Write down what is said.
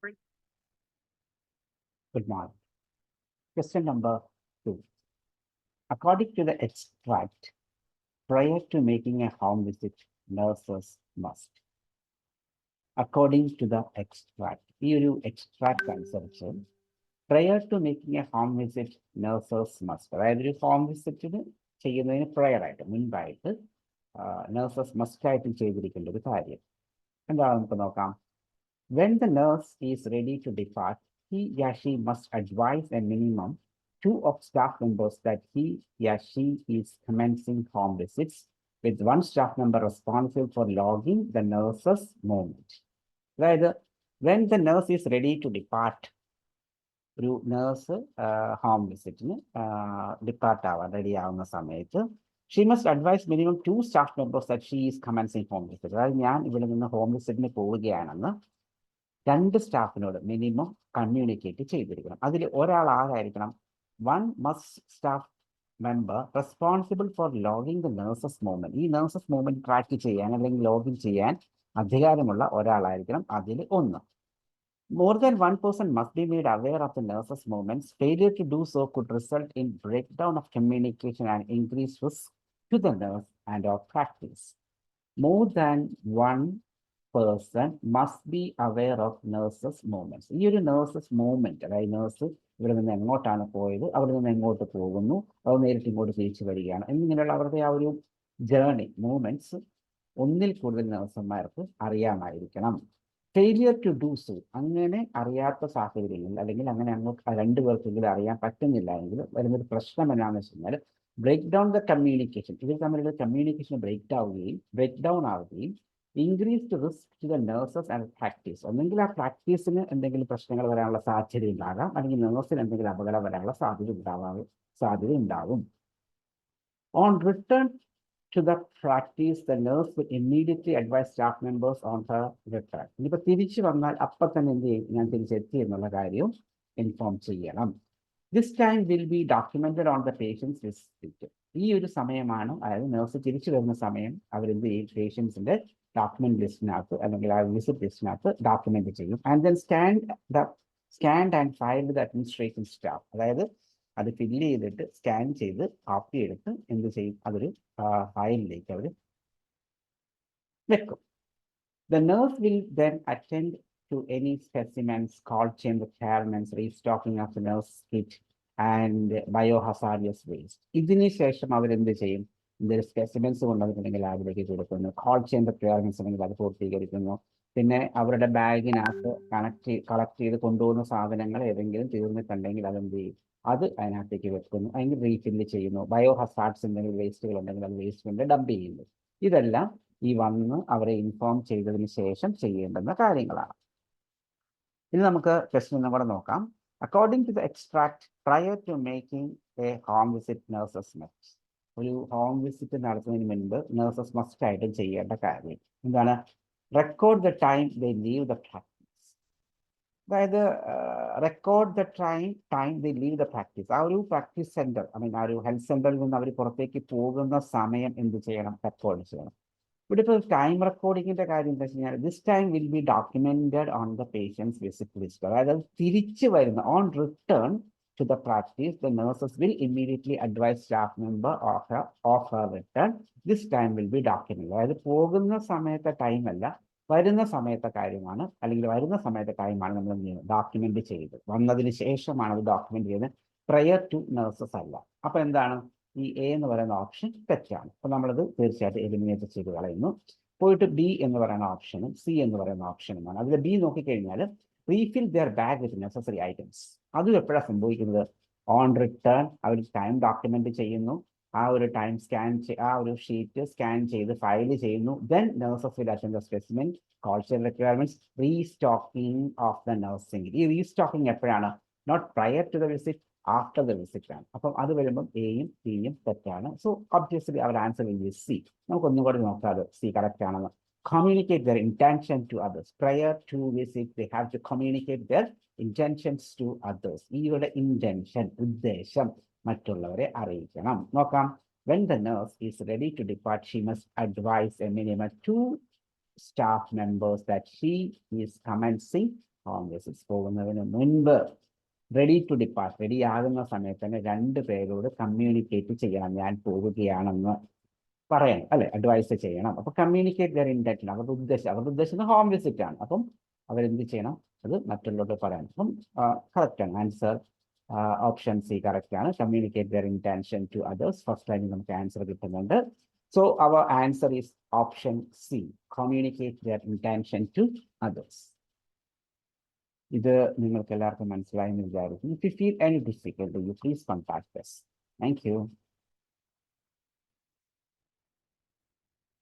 Good morning. Question number 2. According to the extract, prior to making a home visit, nurses must. According to the extract, ഈ ഒരു extract അനുസരിച്ച് prior to making a home visit, nurses must. അതായത് ഒരു home വിസിറ്റിന് ചെയ്യുന്നതിന് prior ആയിട്ട് മുൻപായിട്ട് nurses must ആയിട്ട് ചെയ്തിരിക്കേണ്ട ഒരു കാര്യം എന്താണ് നമുക്ക് നോക്കാം. When the nurse is ready to depart, he or she must advise a minimum 2 of staff members that he or she is commencing home visits, with 1 staff member responsible for logging the nurse's movement. അതായത് when the nurse is ready to depart, ഒരു nurse home വിസിറ്റിന് depart ആവാൻ ready ആവുന്ന സമയത്ത് she must advise minimum 2 staff members that she is commencing home visit. അതായത് ഞാൻ ഇവിടെ നിന്ന് ഹോം വിസിറ്റിന് പോവുകയാണെന്ന് 2 സ്റ്റാഫിനോട് മിനിമം കമ്മ്യൂണിക്കേറ്റ് ചെയ്തിരിക്കണം. അതിൽ ഒരാൾ ആരായിരിക്കണം? 1 must staff member responsible for logging the nurses movement. ഈ നഴ്സസ് മൂവ്മെന്റ് ട്രാക്ക് ചെയ്യാൻ അല്ലെങ്കിൽ ലോഗിൻ ചെയ്യാൻ അധികാരമുള്ള ഒരാളായിരിക്കണം അതിൽ ഒന്ന്. More than 1 person must be made aware of the nurse's movements. Failure to do so could result in breakdown of communication and increased risk to the nurse and of practice. More than 1 person must be aware of nurse's movements. ഈ ഒരു nurse's movement, അതായത് nurse ഇവിടെ നിന്ന് എങ്ങോട്ടാണ് പോയത്, അവിടെ നിന്ന് എങ്ങോട്ട് പോകുന്നു, അവർ നേരിട്ട് ഇങ്ങോട്ട് തിരിച്ചു വരികയാണ് എന്നിങ്ങനെയുള്ള അവരുടെ ആ ഒരു ജേർണി മൂവ്മെന്റ്സ് ഒന്നിൽ കൂടുതൽ നഴ്സുമാർക്ക് അറിയാമായിരിക്കണം. ഫെയിലിയർ ടു ഡു സോ, അങ്ങനെ അറിയാത്ത സാഹചര്യങ്ങളിൽ അല്ലെങ്കിൽ അങ്ങനെ അങ്ങോട്ട് 2 പേർക്കെങ്കിലും അറിയാൻ പറ്റുന്നില്ല എങ്കിൽ വരുന്നൊരു പ്രശ്നം എന്നാന്ന് വെച്ച് കഴിഞ്ഞാൽ ബ്രേക്ക് ഡൗൺ ദ കമ്മ്യൂണിക്കേഷൻ. ഇവർ തമ്മിലുള്ള കമ്മ്യൂണിക്കേഷൻ ബ്രേക്ക് ഡൗൺ ആവുകയും increased risk to the nurses and practice. ഒന്നെങ്കിൽ ആ പ്രാക്ടീസിന് എന്തെങ്കിലും പ്രശ്നങ്ങൾ വരാനുള്ള സാധ്യത ഉണ്ടാകാം, അല്ലെങ്കിൽ നഴ്സിന് എന്തെങ്കിലും അപകടം വരാനുള്ള സാധ്യത ഉണ്ടാവും. On return to the practice, the nurse will immediately advise staff members on her return. ഇനിയിപ്പോൾ തിരിച്ചു വന്നാൽ അപ്പം തന്നെ എന്ത് ചെയ്യും? ഞാൻ തിരിച്ചെത്തി എന്നുള്ള കാര്യം ഇൻഫോം ചെയ്യണം. This time will be documented on the patient's visit. ഈ ഒരു സമയമാണ്, അതായത് നഴ്സ് തിരിച്ചു വരുന്ന സമയം അവരെന്ത് ചെയ്യും? പേഷ്യൻസിന്റെ ഡോക്യുമെന്റ് ലിസ്റ്റിനകത്ത് അല്ലെങ്കിൽ ആ വിസിറ്റ് ലിസ്റ്റിനകത്ത് ഡോക്യുമെന്റ് ചെയ്യും. And then scanned and file with administration staff. അതായത് അത് ഫില്ല് ചെയ്തിട്ട് സ്കാൻ ചെയ്ത് കോപ്പി എടുത്ത് എന്ത് ചെയ്യും? അതൊരു ഫയലിലേക്ക് അവർ വെക്കും. The nurse will then attend to any specimens, cold chamber requirements, restocking of the nurse kit and biohazardous waste. ഇതിന് ശേഷം അവരെന്ത് ചെയ്യും? എന്തൊരു സ്പെസിമെൻസ് കൊണ്ടുവന്നിട്ടുണ്ടെങ്കിൽ ലാബിലേക്ക് കൊടുക്കുന്നു, കോൾഡ് ചേമ്പർ റിക്വയർമെന്റ്സ് ഉണ്ടെങ്കിൽ അത് പൂർത്തീകരിക്കുന്നു. പിന്നെ അവരുടെ ബാഗിനകത്ത് കളക്ട് ചെയ്ത് കൊണ്ടുപോകുന്ന സാധനങ്ങൾ ഏതെങ്കിലും തീർന്നിട്ടുണ്ടെങ്കിൽ അതെന്ത് ചെയ്യും? അത് അതിനകത്തേക്ക് വെക്കുന്നു, അതിന് റീഫില്ല് ചെയ്യുന്നു. ബയോ ഹസാർഡ്സ് എന്തെങ്കിലും വേസ്റ്റുകൾ ഉണ്ടെങ്കിൽ അത് വേസ്റ്റ് കൊണ്ട് ഡംപ് ചെയ്യുന്നു. ഇതെല്ലാം ഈ വന്ന് അവരെ ഇൻഫോം ചെയ്തതിന് ശേഷം ചെയ്യേണ്ടുന്ന കാര്യങ്ങളാണ്. ഇനി നമുക്ക് ക്വസ്റ്റ്യൻ ഒന്നും കൂടെ നോക്കാം. According to the extract, prior to making a home visit nurses must. ഒരു ഹോം വിസിറ്റ് നടത്തുന്നതിന് മുൻപ് നഴ്സസ് മസ്റ്റ് ആയിട്ട് ചെയ്യേണ്ട കാര്യം എന്താണ്? Record the time they leave the practice. അതായത് record the time they leave the practice. ആ ഒരു പ്രാക്ടീസ് സെന്റർ, ആ ഒരു ഹെൽത്ത് സെന്ററിൽ നിന്ന് അവർ പുറത്തേക്ക് പോകുന്ന സമയം എന്ത് ചെയ്യണം? റെക്കോർഡ് ചെയ്യണം. ഇവിടെ ഇപ്പോൾ ടൈം റെക്കോർഡിങ്ങിന്റെ കാര്യം എന്താ വെച്ച് കഴിഞ്ഞാൽ this time will be documented on the patient's visit list. അതായത് തിരിച്ചു വരുന്ന on return to the practice the nurses will immediately advise staff member of her return. This time will be document. അതായത് പോകുന്ന സമയത്തെ ടൈം അല്ല, വരുന്ന സമയത്തെ കാര്യമാണ്, അല്ലെങ്കിൽ വരുന്ന സമയത്തെ ടൈമാണ് നമ്മൾ ഡോക്യുമെന്റ് ചെയ്തത്. വന്നതിന് ശേഷമാണ് അത് ഡോക്യുമെന്റ് ചെയ്യുന്നത്, പ്രയർ ടു നഴ്സസ് അല്ല. അപ്പൊ എന്താണ്? ഈ എ എന്ന് പറയുന്ന ഓപ്ഷൻ തെറ്റാണ്. അപ്പൊ നമ്മളത് തീർച്ചയായിട്ടും എലിമിനേറ്റ് ചെയ്ത് കളയുന്നു. പോയിട്ട് ബി എന്ന് പറയുന്ന ഓപ്ഷനും സി എന്ന് പറയുന്ന ഓപ്ഷനുമാണ്. അതിൽ ബി നോക്കിക്കഴിഞ്ഞാൽ refill their bag with necessary items. അതും എപ്പോഴാണ് സംഭവിക്കുന്നത്? ഓൺ റിട്ടേൺ അവർ ടൈം ഡോക്യുമെന്റ് ചെയ്യുന്നു, ആ ഒരു ടൈം ആ ഒരു ഷീറ്റ് സ്കാൻ ചെയ്ത് ഫയൽ ചെയ്യുന്നു. Then nurses will attend the specimen, culture requirements, restocking of the nursing. ഈ റീസ്റ്റോക്കിംഗ് എപ്പോഴാണ്? Not prior to the visit, after the visit ആണ്. അപ്പം അത് വരുമ്പം എയും സിയും തെറ്റാണ്. So obviously our answer will be C. നമുക്കൊന്നും കൂടി നോക്കാം സി കറക്റ്റ് ആണെന്ന്. Communicate their intention to others. Prior to visit, they have to communicate their intentions to others. ഇവരുടെ intention, ഉദ്ദേശം മറ്റുള്ളവരെ അറിയിക്കണം. നോക്കാം. When the nurse is ready to depart, she must advise a minimum 2 staff members that she is commencing home visits പോകുന്നതിന് മുൻപ് ready to depart, ready ആകുന്ന സമയത്ത് തന്നെ 2 പേരോട് കമ്മ്യൂണിക്കേറ്റ് ചെയ്യണം, ഞാൻ പോവുകയാണെന്ന് പറയണം, അല്ലെ, അഡ്വൈസ് ചെയ്യണം. അപ്പൊ കമ്മ്യൂണിക്കേറ്റ് ദർ ഇന്റൻഷൻ, അവരുടെ ഉദ്ദേശം ഹോം വിസിറ്റ് ആണ്. അപ്പം അവരെന്ത് ചെയ്യണം, അത് മറ്റുള്ളവരോട് പറയണം. അപ്പം കറക്റ്റ് ആണ് ആൻസർ. ഓപ്ഷൻ സി കറക്റ്റ് ആണ്. Communicate their intention to others. First ലൈനിൽ നമുക്ക് ആൻസർ കിട്ടുന്നുണ്ട്. So our answer is option C, communicate their intention to others. ഇത് നിങ്ങൾക്ക് എല്ലാവർക്കും മനസ്സിലായെന്ന് വിചാരിക്കുന്നു. If you feel any difficulty you please contact us. Thank U.